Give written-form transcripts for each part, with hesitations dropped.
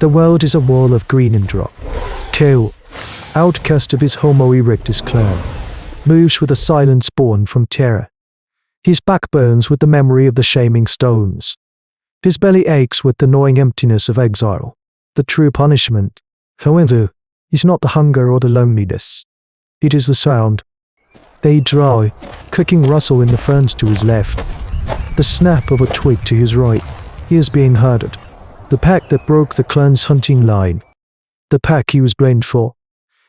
The world is a wall of green and drop. Kale, outcast of his Homo erectus clan, moves with a silence born from terror. His back burns with the memory of the shaming stones. His belly aches with the gnawing emptiness of exile. The true punishment, however, is not the hunger or the loneliness. It is the sound. A dry, clicking rustle in the ferns to his left. The snap of a twig to his right. He is being herded. The pack that broke the clan's hunting line, the pack he was blamed for,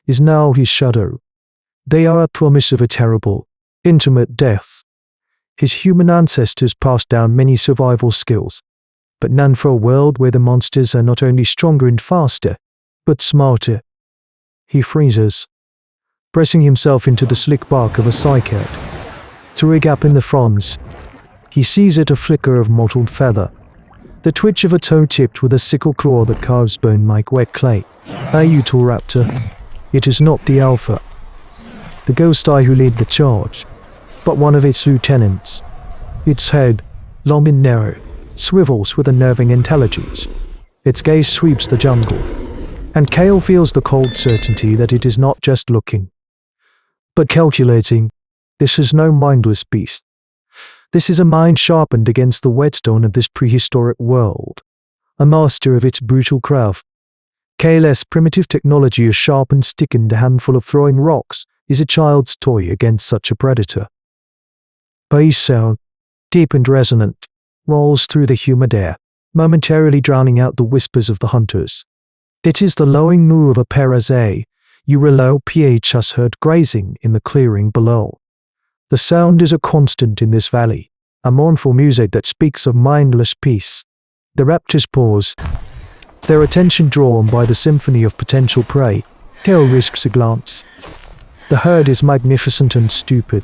is now his shadow. They are a promise of a terrible, intimate death. His human ancestors passed down many survival skills, but none for a world where the monsters are not only stronger and faster, but smarter. He freezes, pressing himself into the slick bark of a cycad. Through a gap in the fronds, he sees it a flicker of mottled feather, the twitch of a toe tipped with a sickle claw that carves bone like wet clay. A Utahraptor. It is not the Alpha, the ghost eye who led the charge, but one of its lieutenants. Its head, long and narrow, swivels with unnerving intelligence. Its gaze sweeps the jungle, and Kale feels the cold certainty that it is not just looking, but calculating. This is no mindless beast. This is a mind sharpened against the whetstone of this prehistoric world, a master of its brutal craft. Kale's primitive technology, a sharpened stick and a handful of throwing rocks, is a child's toy against such a predator. Bass sound, deep and resonant, rolls through the humid air, momentarily drowning out the whispers of the hunters. It is the lowing moo of a Parasaurolophus heard grazing in the clearing below. The sound is a constant in this valley, a mournful music that speaks of mindless peace. The raptors pause, their attention drawn by the symphony of potential prey. Kale risks a glance. The herd is magnificent and stupid,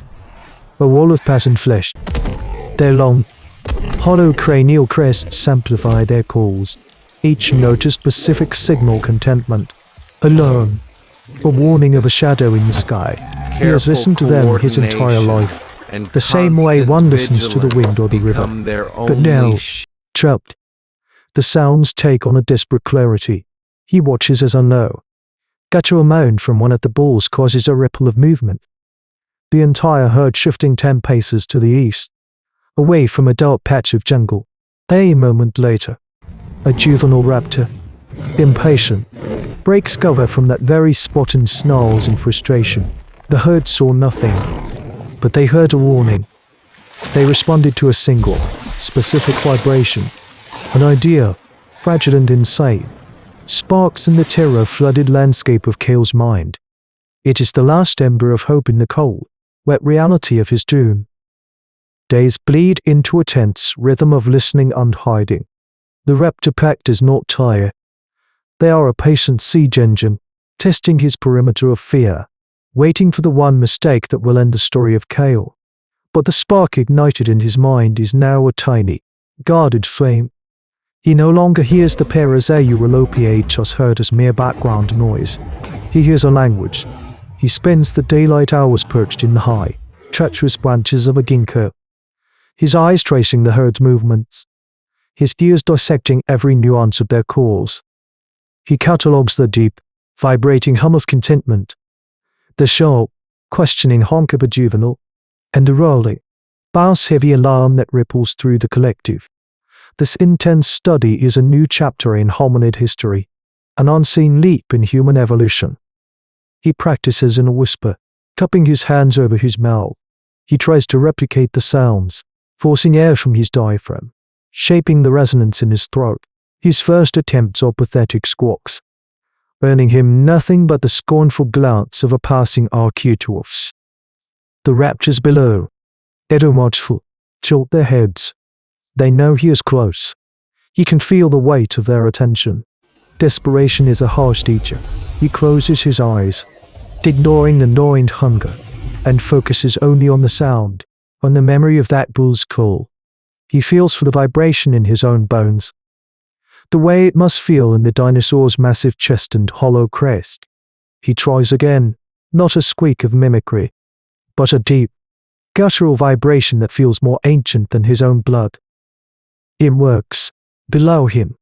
a wall of patterned flesh. Their long, hollow cranial crests amplify their calls, each note a specific signal contentment. Alone, a warning of a shadow in the sky. He has listened to them his entire life, the same way one listens to the wind or the river. But now, trapped, the sounds take on a desperate clarity. He watches as unknown. Guttural moan from one of the bulls causes a ripple of movement. The entire herd shifting 10 paces to the east, away from a dark patch of jungle. A moment later, a juvenile raptor, impatient, breaks cover from that very spot and snarls in frustration. The herd saw nothing, but they heard a warning. They responded to a single, specific vibration, an idea, fragile and insane. Sparks in the terror-flooded landscape of Kale's mind. It is the last ember of hope in the cold, wet reality of his doom. Days bleed into a tense rhythm of listening and hiding. The raptor pack does not tire. They are a patient siege engine, testing his perimeter of fear, waiting for the one mistake that will end the story of Kale. But the spark ignited in his mind is now a tiny, guarded flame. He no longer hears the Parasaurolophus heard as mere background noise. He hears a language. He spends the daylight hours perched in the high, treacherous branches of a ginkgo, his eyes tracing the herd's movements, his ears dissecting every nuance of their calls. He catalogues the deep, vibrating hum of contentment, the sharp, questioning honk of a juvenile, and the rolling, bass-heavy alarm that ripples through the collective. This intense study is a new chapter in hominid history, an unseen leap in human evolution. He practices in a whisper, cupping his hands over his mouth. He tries to replicate the sounds, forcing air from his diaphragm, shaping the resonance in his throat. His first attempts are pathetic squawks, earning him nothing but the scornful glance of a passing Archeotophs. The raptors below, ever watchful, tilt their heads. They know he is close. He can feel the weight of their attention. Desperation is a harsh teacher. He closes his eyes, ignoring the gnawing hunger, and focuses only on the sound, on the memory of that bull's call. He feels for the vibration in his own bones, the way it must feel in the dinosaur's massive chest and hollow crest. He tries again, not a squeak of mimicry, but a deep, guttural vibration that feels more ancient than his own blood. It works. Below him,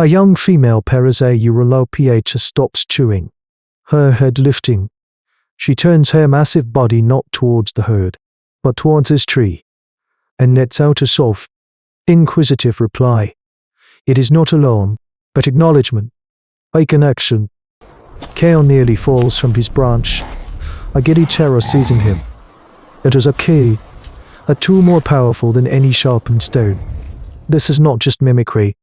A young female Parasaurolophus stops chewing, her head lifting. She turns her massive body not towards the herd, but towards his tree, and lets out a soft, inquisitive reply. It is not alarm, but acknowledgement, a connection. Kale nearly falls from his branch, a giddy terror seizing him. It is a key, a tool more powerful than any sharpened stone. This is not just mimicry,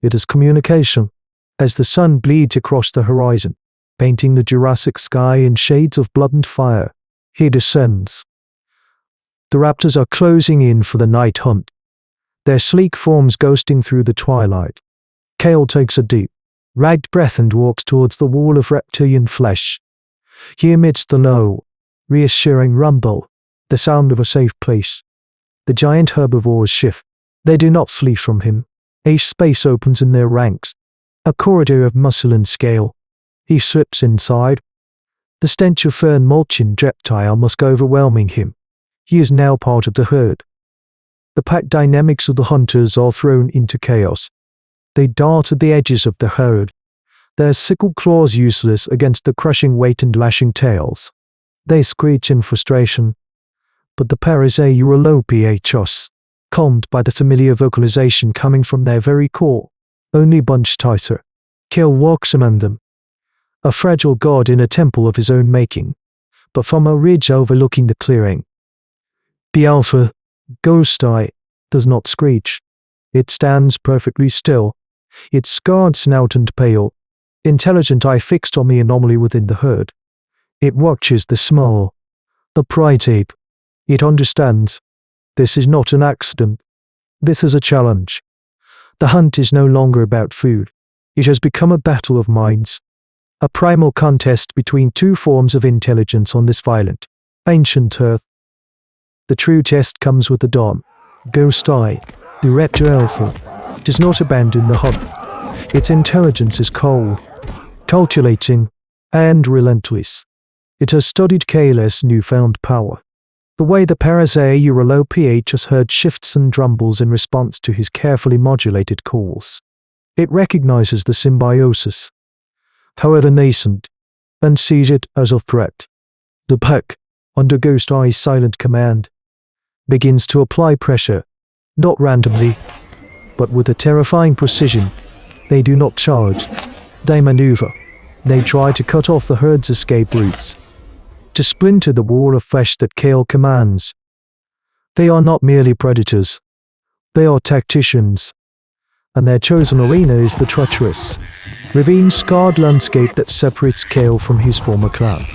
it is communication. As the sun bleeds across the horizon, painting the Jurassic sky in shades of blood and fire, he descends. The raptors are closing in for the night hunt, their sleek forms ghosting through the twilight. Kale takes a deep, ragged breath and walks towards the wall of reptilian flesh. He emits the low, reassuring rumble, the sound of a safe place. The giant herbivores shift. They do not flee from him. A space opens in their ranks, a corridor of muscle and scale. He slips inside. The stench of fern mulching reptile must go overwhelming him. He is now part of the herd. The pack dynamics of the hunters are thrown into chaos. They dart at the edges of the herd, their sickle claws useless against the crushing weight and lashing tails. They screech in frustration, but the Parasaurolophus, calmed by the familiar vocalization coming from their very core, only bunch tighter. Kale walks among them, a fragile god in a temple of his own making, but from a ridge overlooking the clearing. The alpha, ghost eye, does not screech. It stands perfectly still, its scarred snout and pale, intelligent eye fixed on the anomaly within the herd. It watches the small, the pride ape. It understands. This is not an accident. This is a challenge. The hunt is no longer about food. It has become a battle of minds. A primal contest between two forms of intelligence on this violent, ancient earth. The true test comes with the dawn. Ghost eye, the raptor alpha, does not abandon the hunt. Its intelligence is cold, calculating, and relentless. It has studied Kale's newfound power. The way the Parasaurolophus herd shifts and rumbles in response to his carefully modulated calls. It recognizes the symbiosis, however nascent, and sees it as a threat. The pack, under Ghost Eye's silent command, begins to apply pressure, not randomly, but with a terrifying precision. They do not charge. They maneuver. They try to cut off the herd's escape routes, to splinter the wall of flesh that Kale commands. They are not merely predators. They are tacticians, and their chosen arena is the treacherous, ravine-scarred landscape that separates Kale from his former clan.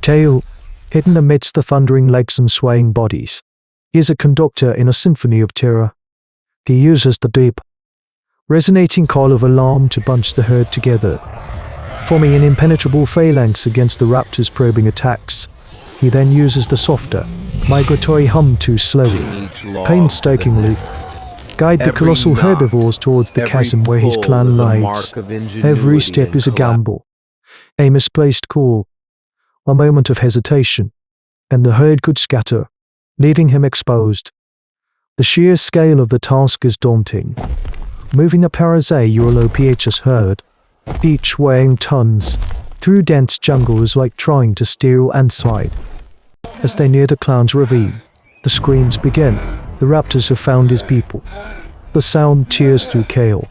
Kale, hidden amidst the thundering legs and swaying bodies, is a conductor in a symphony of terror. He uses the deep, resonating call of alarm to bunch the herd together, forming an impenetrable phalanx against the raptor's probing attacks. He then uses the softer, migratory hum to slowly, painstakingly, guide the colossal herbivores towards the chasm where his clan lies. Every step is a gamble, a misplaced call, a moment of hesitation, and the herd could scatter, leaving him exposed. The sheer scale of the task is daunting. Moving the Parasaurolophus herd, each weighing tons, through dense jungle is like trying to steer and slide. As they near the clan's ravine, the screams begin. The raptors have found his people. The sound tears through Kale,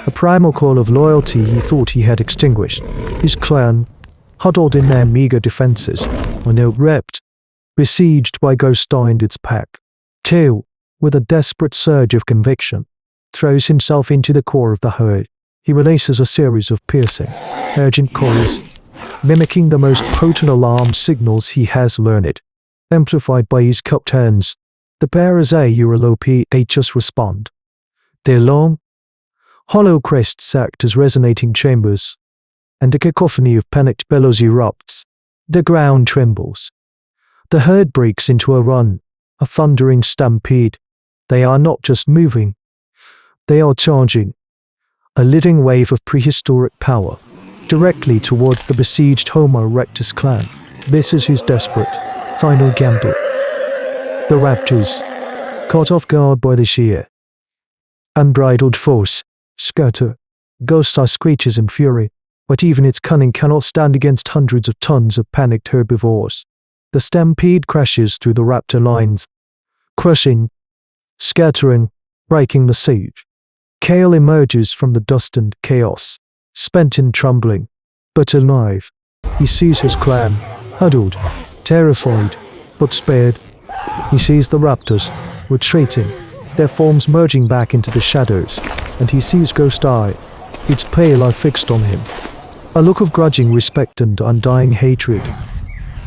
a primal call of loyalty he thought he had extinguished. His clan, huddled in their meager defenses, were now repped, besieged by Ghost Eye and its pack. Kale, with a desperate surge of conviction, throws himself into the core of the herd. He releases a series of piercing, urgent calls, mimicking the most potent alarm signals he has learned. Amplified by his cupped hands, the Parasaurolophus respond. Their long, hollow crests act as resonating chambers, and a cacophony of panicked bellows erupts. The ground trembles. The herd breaks into a run, a thundering stampede. They are not just moving, they are charging, a living wave of prehistoric power, directly towards the besieged Homo erectus clan. This is his desperate, final gamble. The raptors, caught off guard by the sheer, unbridled force, Scatter. Ghost Eye screeches in fury, but even its cunning cannot stand against hundreds of tons of panicked herbivores. The stampede crashes through the raptor lines, crushing, scattering, breaking the siege. Kale emerges from the dust and chaos, spent in trembling, but alive. He sees his clan, huddled, terrified, but spared. He sees the raptors, retreating, their forms merging back into the shadows, and he sees Ghost Eye, its pale eye fixed on him. A look of grudging respect and undying hatred.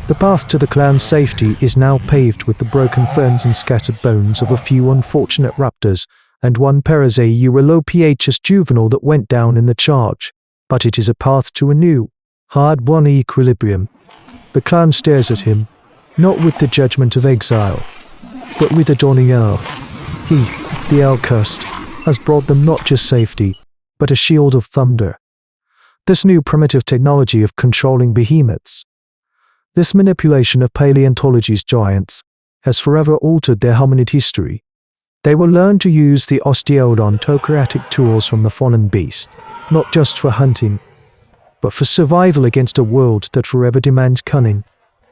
The path to the clan's safety is now paved with the broken ferns and scattered bones of a few unfortunate raptors and one Parasaurolophus juvenile that went down in the charge. But it is a path to a new, hard-won equilibrium. The clan stares at him, not with the judgment of exile, but with a dawning hour. He, the outcast, has brought them not just safety, but a shield of thunder. This new primitive technology of controlling behemoths, this manipulation of paleontology's giants, has forever altered their hominid history. They will learn to use the osteodontocratic tools from the fallen beast, not just for hunting, but for survival against a world that forever demands cunning.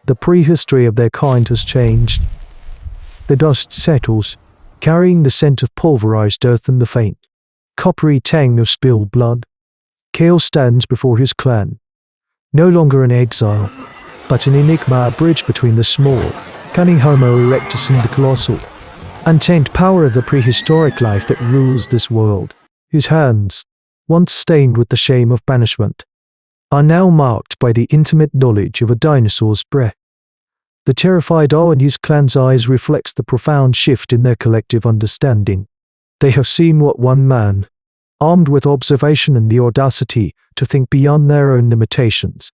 The prehistory of their kind has changed. The dust settles, carrying the scent of pulverized earth and the faint, coppery tang of spilled blood. Kale stands before his clan, no longer an exile, but an enigma, a bridge between the small, cunning Homo erectus and the colossal, untamed power of the prehistoric life that rules this world. His hands, once stained with the shame of banishment, are now marked by the intimate knowledge of a dinosaur's breath. The terrified awe in his clan's eyes reflects the profound shift in their collective understanding. They have seen what one man, armed with observation and the audacity to think beyond their own limitations,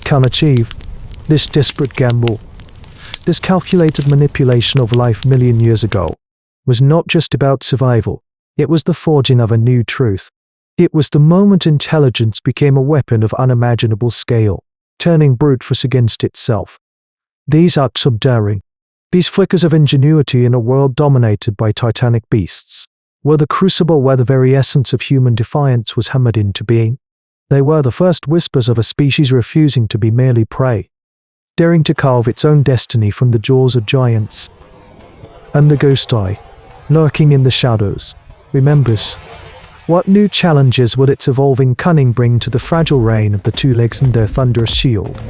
can achieve. This desperate gamble, this calculated manipulation of life million years ago, was not just about survival, it was the forging of a new truth. It was the moment intelligence became a weapon of unimaginable scale, turning brute force against itself. These acts of daring, these flickers of ingenuity in a world dominated by titanic beasts, were the crucible where the very essence of human defiance was hammered into being. They were the first whispers of a species refusing to be merely prey, daring to carve its own destiny from the jaws of giants. And the Ghost Eye, lurking in the shadows, remembers. What new challenges will its evolving cunning bring to the fragile reign of the two legs and their thunderous shield?